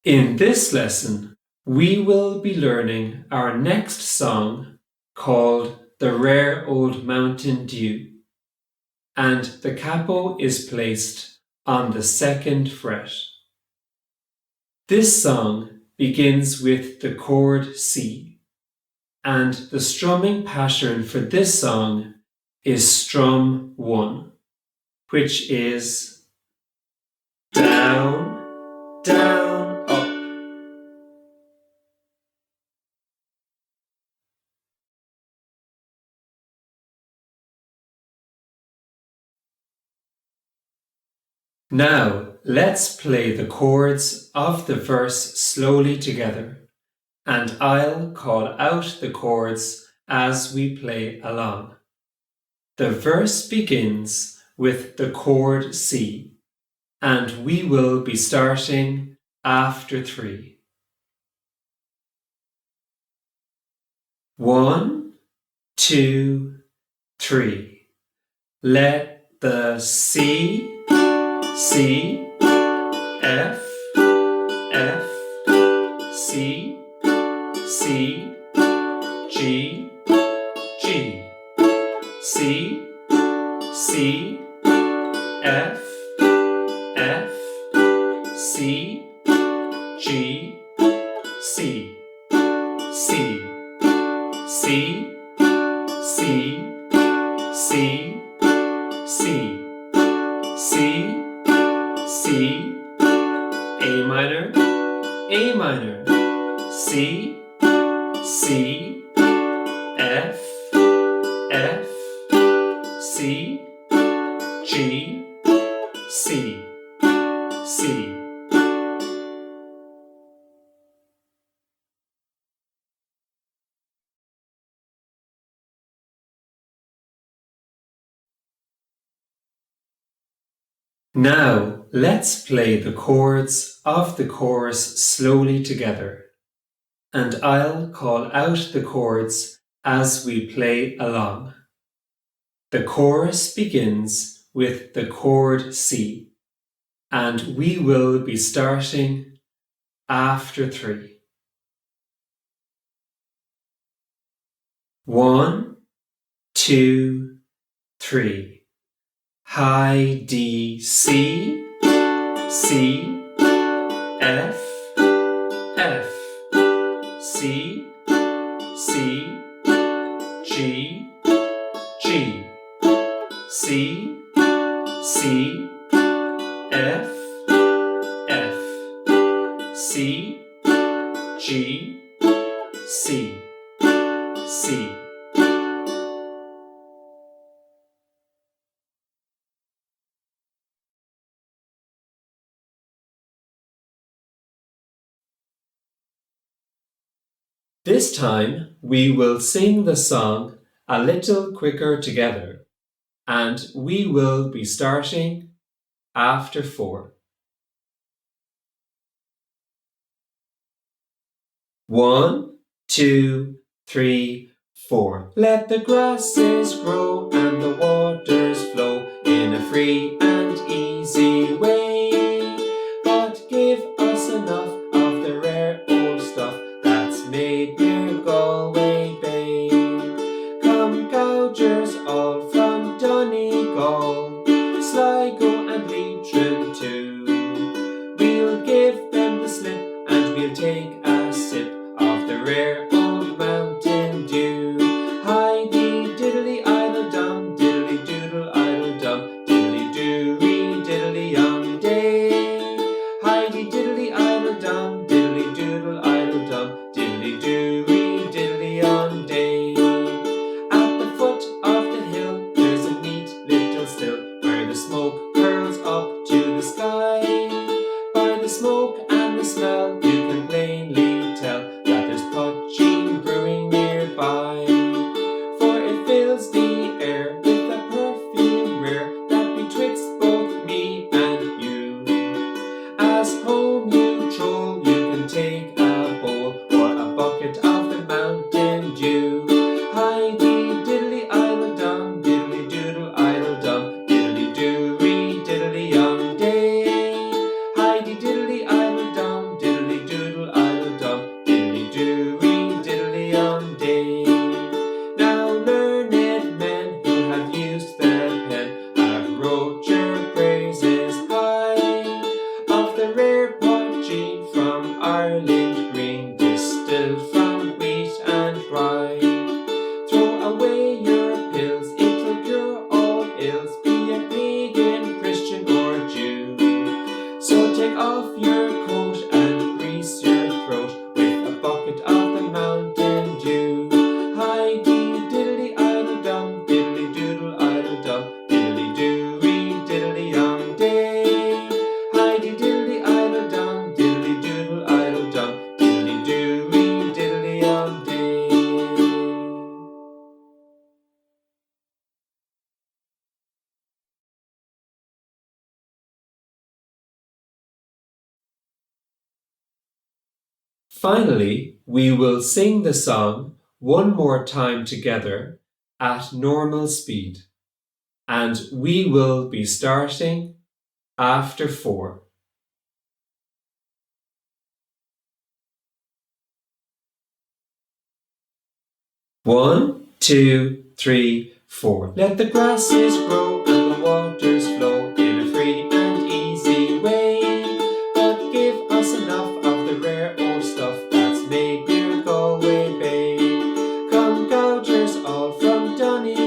In this lesson, we will be learning our next song called The Rare Old Mountain Dew, and the capo is placed on the second fret. This song begins with the chord C, and the strumming pattern for this song is strum 1, which is down, down, up. Now let's play the chords of the verse slowly together, and I'll call out the chords as we play along. The verse begins with the chord C, and we will be starting after 3. 1, 2, 3. Let the C, C, F, F, C, C, G, G, C, C, F, F, C, G, C, C, C, C, C, C, C, C, A minor, A minor, C, C, F, F, C, G, C, C. Now let's play the chords of the chorus slowly together, and I'll call out the chords as we play along. The chorus begins with the chord C, and we will be starting after 3. 1, 2, 3. High D, C, C, F, F, C, C, G, G, C, C, F, F, C, G, C, C. This time we will sing the song a little quicker together, and we will be starting after 4. 1, 2, 3, 4. Let the grasses grow and the waters flow in a free and easy way, but give us enough of the rare old stuff that's made near Galway Bay. Come gougers all from Donegal, Sligo and Leitrim too. We'll give them the slip and we'll take a sip of the rare old Mountain Dew. Hi-dee diddly idle dum, diddly doodle idle dum, diddly doo-ree diddly yum day. Hi-dee diddly idle dum, diddly doodle idle dum, diddly doo-ree diddly yum day. At the foot of the hill Finally, we will sing the song one more time together at normal speed, and we will be starting after 4. One, two, three, 4. Let the grasses grow and the waters flow in a free and easy way. But give us enough of the rare old stuff that's made near Galway Bay. Come gougers all from Donegal